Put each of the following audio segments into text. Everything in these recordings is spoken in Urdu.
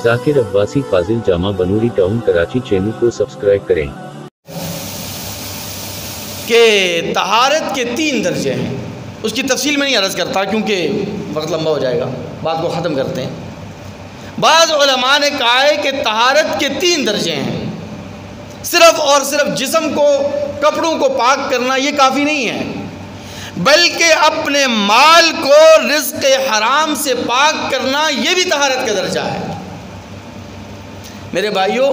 ذاکر عباسی فاضل جامع بنوری ٹاؤن کراچی چینل کو سبسکرائب کریں۔ کہ طہارت کے 3 درجے ہیں، اس کی تفصیل میں نہیں عرض کرتا کیونکہ وقت لمبا ہو جائے گا، بات کو ختم کرتے ہیں۔ بعض علماء نے کہا ہے کہ طہارت کے 3 درجے ہیں، صرف اور صرف جسم کو، کپڑوں کو پاک کرنا یہ کافی نہیں ہے، بلکہ اپنے مال کو رزق حرام سے پاک کرنا یہ بھی طہارت کا درجہ ہے۔ میرے بھائیوں،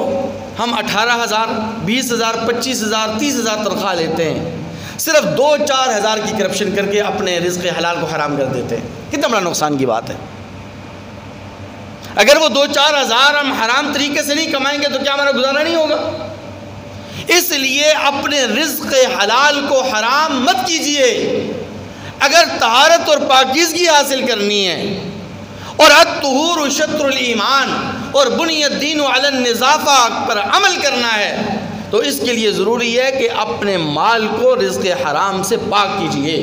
ہم 18,000 20,000 25,000 30,000 تنخواہ لیتے ہیں، صرف 2-4 ہزار کی کرپشن کر کے اپنے رزق حلال کو حرام کر دیتے ہیں، کتنا بڑا نقصان کی بات ہے۔ اگر وہ 2-4 ہزار ہم حرام طریقے سے نہیں کمائیں گے تو کیا ہمارا گزارا نہیں ہوگا؟ اس لیے اپنے رزق حلال کو حرام مت کیجئے۔ اگر طہارت اور پاکیزگی حاصل کرنی ہے اور الطہور شطر الایمان اور بنی الدین علی النظافہ پر عمل کرنا ہے تو اس کے لیے ضروری ہے کہ اپنے مال کو رزق حرام سے پاک کیجئے۔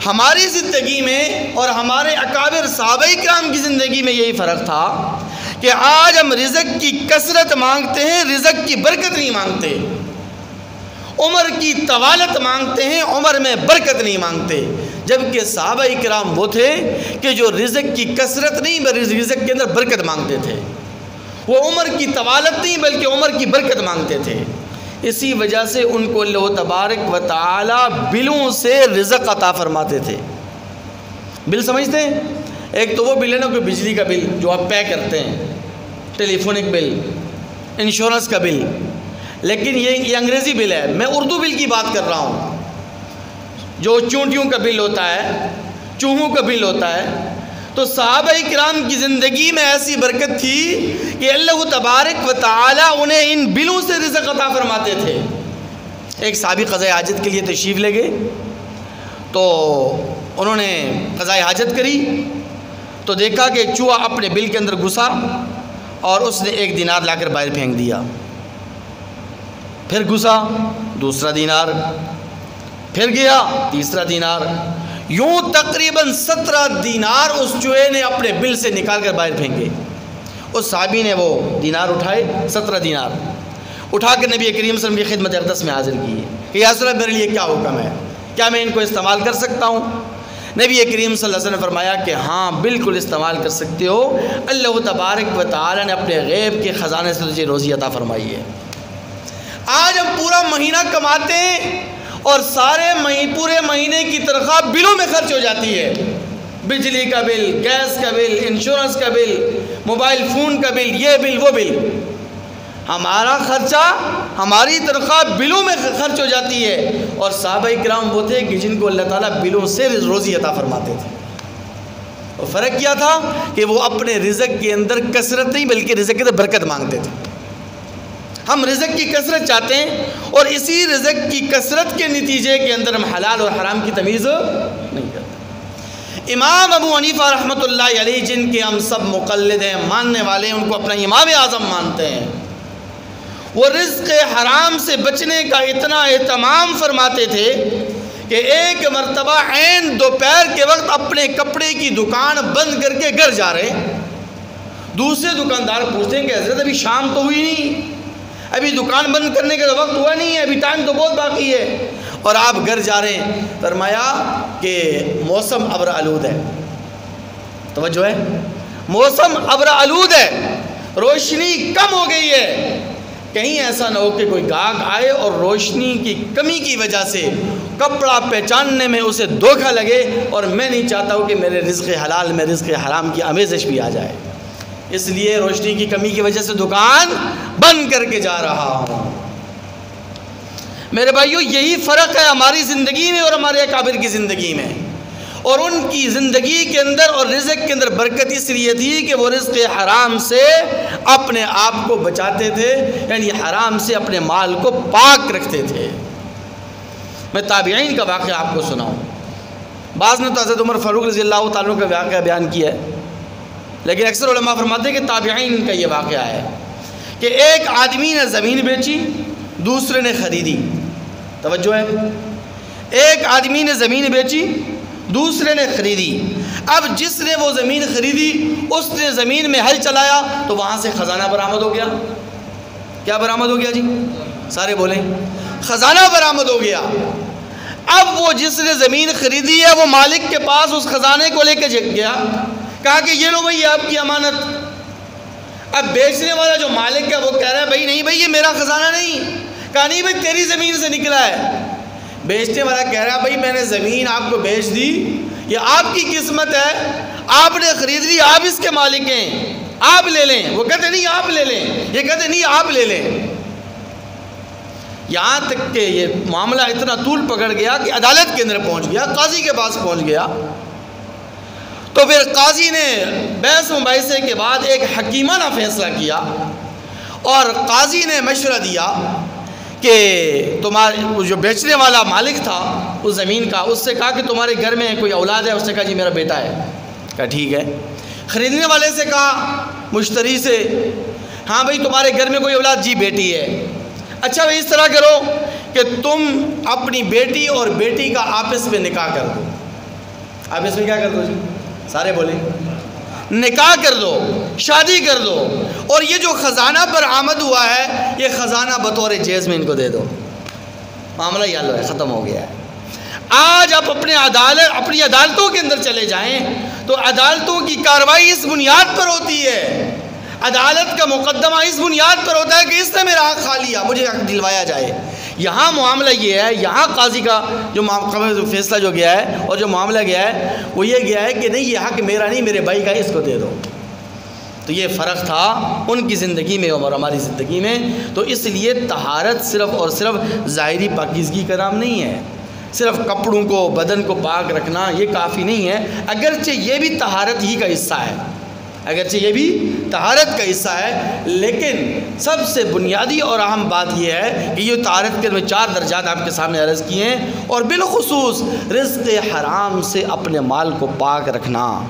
ہماری زندگی میں اور ہمارے اکابر صحابہ کرام کی زندگی میں یہی فرق تھا کہ آج ہم رزق کی کثرت مانگتے ہیں، رزق کی برکت نہیں مانگتے، عمر کی طوالت مانگتے ہیں، عمر میں برکت نہیں مانگتے، جبکہ صحابہ کرام وہ تھے کہ جو رزق کی کثرت نہیں بلکہ رزق کے اندر برکت مانگتے تھے، وہ عمر کی طوالت نہیں بلکہ عمر کی برکت مانگتے تھے۔ اسی وجہ سے ان کو اللہ تبارک و تعالی بلوں سے رزق عطا فرماتے تھے۔ بل سمجھتے ہیں؟ ایک تو وہ بل ہے نا، کوئی بجلی کا بل جو آپ پے کرتے ہیں، ٹیلی فونک بل، انشورنس کا بل، لیکن یہ انگریزی بل ہے، میں اردو بل کی بات کر رہا ہوں۔ جو چونٹیوں کا بل ہوتا ہے، چوہوں کا بل ہوتا ہے، تو صحابہ کرام کی زندگی میں ایسی برکت تھی کہ اللہ تبارک و تعالی انہیں ان بلوں سے رزق عطا فرماتے تھے۔ ایک صحابی قضاء حاجت کے لیے تشریف لے گئے تو انہوں نے قضاء حاجت کری تو دیکھا کہ چوہا اپنے بل کے اندر گھسا اور اس نے 1 دینار لا کر باہر پھینک دیا، پھر گھسا 2 دینار، پھر گیا 3 دینار، یوں تقریباً 17 دینار اس چوہے نے اپنے بل سے نکال کر باہر پھینکے۔ اس صحابی نے وہ دینار اٹھائے، 17 دینار اٹھا کر نبی کریم صلی اللہ علیہ وسلم کی خدمت اقدس میں حاضر کیے کہ یا رسول اللہ میرے لیے کیا حکم ہے، کیا میں ان کو استعمال کر سکتا ہوں؟ نبی کریم صلی اللہ علیہ وسلم نے فرمایا کہ ہاں بالکل استعمال کر سکتے ہو، اللہ تبارک و تعالی نے اپنے غیب کے خزانے سے تجھے روزی عطا فرمائی ہے۔ آج ہم پورا مہینہ کماتے ہیں اور پورے مہینے کی تنخواہ بلوں میں خرچ ہو جاتی ہے، بجلی کا بل، گیس کا بل، انشورنس کا بل، موبائل فون کا بل، یہ بل وہ بل، ہمارا خرچہ، ہماری تنخواہ بلوں میں خرچ ہو جاتی ہے۔ اور صحابہ کرام وہ تھے کہ جن کو اللہ تعالیٰ بلوں سے روزی عطا فرماتے تھے۔ اور فرق کیا تھا کہ وہ اپنے رزق کے اندر کثرت نہیں بلکہ رزق کے اندر برکت مانگتے تھے۔ ہم رزق کی کثرت چاہتے ہیں اور اسی رزق کی کثرت کے نتیجے کے اندر ہم حلال اور حرام کی تمیز نہیں کرتے۔ امام ابو حنیفہ رحمۃ اللہ علیہ، جن کے ہم سب مقلد ہیں، ماننے والے ہیں، ان کو اپنا امام اعظم مانتے ہیں، وہ رزق حرام سے بچنے کا اتنا اہتمام فرماتے تھے کہ ایک مرتبہ عین دوپہر کے وقت اپنے کپڑے کی دکان بند کر کے گھر جا رہے ہیں، دوسرے دکاندار پوچھتے ہیں کہ حضرت ابھی شام تو ہوئی نہیں، ابھی دکان بند کرنے کا وقت ہوا نہیں ہے، ابھی ٹائم تو بہت باقی ہے اور آپ گھر جا رہے ہیں۔ فرمایا کہ موسم ابر آلود ہے، توجہ ہے، موسم ابر آلود ہے، روشنی کم ہو گئی ہے، کہیں ایسا نہ ہو کہ کوئی گاہک آئے اور روشنی کی کمی کی وجہ سے کپڑا پہچاننے میں اسے دھوکہ لگے، اور میں نہیں چاہتا ہوں کہ میرے رزق حلال میں رزق حرام کی آمیزش بھی آ جائے، اس لیے روشنی کی کمی کی وجہ سے دکان بند کر کے جا رہا ہوں۔ میرے بھائیو، یہی فرق ہے ہماری زندگی میں اور ہمارے اکابر کی زندگی میں، اور ان کی زندگی کے اندر اور رزق کے اندر برکت اس لیے تھی کہ وہ رزق حرام سے اپنے آپ کو بچاتے تھے، یعنی حرام سے اپنے مال کو پاک رکھتے تھے۔ میں تابعین کا واقعہ آپ کو سناؤں، بعض نے تو حضرت عمر فاروق رضی اللہ تعالیٰ کا واقعہ بیان کیا ہے، لیکن اکثر علماء فرماتے ہیں کہ تابعین کا یہ واقعہ ہے کہ ایک آدمی نے زمین بیچی، دوسرے نے خریدی، توجہ ہے، ایک آدمی نے زمین بیچی، دوسرے نے خریدی۔ اب جس نے وہ زمین خریدی اس نے زمین میں ہل چلایا تو وہاں سے خزانہ برآمد ہو گیا۔ کیا برآمد ہو گیا جی؟ سارے بولیں، خزانہ برآمد ہو گیا۔ اب وہ جس نے زمین خریدی ہے وہ مالک کے پاس اس خزانے کو لے کے گیا، کہا کہ یہ لو بھائی یہ آپ کی امانت۔ اب بیچنے والا جو مالک ہے وہ کہہ رہا ہے بھائی نہیں بھائی یہ میرا خزانہ نہیں۔ کہا نہیں بھائی تیری زمین سے نکلا ہے۔ بیچنے والا کہہ رہا ہے بھائی میں نے زمین آپ کو بیچ دی، یہ آپ کی قسمت ہے، آپ نے خرید لی، آپ اس کے مالک ہیں، آپ لے لیں۔ وہ کہتے نہیں آپ لے لیں، یہ کہتے نہیں آپ لے لیں۔ یہاں تک کہ یہ معاملہ اتنا طول پکڑ گیا کہ عدالت کے اندر پہنچ گیا، قاضی کے پاس پہنچ گیا۔ تو پھر قاضی نے بحث مباحثے کے بعد ایک حکیمانہ فیصلہ کیا، اور قاضی نے مشورہ دیا کہ تمہارے جو بیچنے والا مالک تھا اس زمین کا، اس سے کہا کہ تمہارے گھر میں کوئی اولاد ہے؟ اس نے کہا جی میرا بیٹا ہے۔ کہا ٹھیک ہے۔ خریدنے والے سے کہا، مشتری سے، ہاں بھائی تمہارے گھر میں کوئی اولاد؟ جی بیٹی ہے۔ اچھا بھائی اس طرح کرو کہ تم اپنی بیٹی اور بیٹی کا آپس میں نکاح کر دو۔ آپس میں کیا کر دو جی؟ سارے بولیں، نکاح کر دو، شادی کر دو، اور یہ جو خزانہ برآمد ہوا ہے یہ خزانہ بطور جیز میں ان کو دے دو۔ معاملہ یہ حل ہے، ختم ہو گیا ہے۔ آج آپ اپنی عدالتوں کے اندر چلے جائیں تو عدالتوں کی کارروائی اس بنیاد پر ہوتی ہے، عدالت کا مقدمہ اس بنیاد پر ہوتا ہے کہ اس نے میرا حق کھا لیا، مجھے حق دلوایا جائے۔ یہاں معاملہ یہ ہے، یہاں قاضی کا جو فیصلہ جو گیا ہے اور جو معاملہ گیا ہے وہ یہ گیا ہے کہ نہیں یہ حق میرا نہیں، میرے بھائی کا، اس کو دے دو۔ تو یہ فرق تھا ان کی زندگی میں اور ہماری زندگی میں۔ تو اس لیے طہارت صرف اور صرف ظاہری پاکیزگی کا نام نہیں ہے، صرف کپڑوں کو، بدن کو پاک رکھنا یہ کافی نہیں ہے، اگرچہ یہ بھی طہارت ہی کا حصہ ہے، اگرچہ یہ بھی طہارت کا حصہ ہے، لیکن سب سے بنیادی اور اہم بات یہ ہے کہ یہ طہارت کے 4 درجات آپ کے سامنے عرض کیے ہیں، اور بالخصوص رزق حرام سے اپنے مال کو پاک رکھنا۔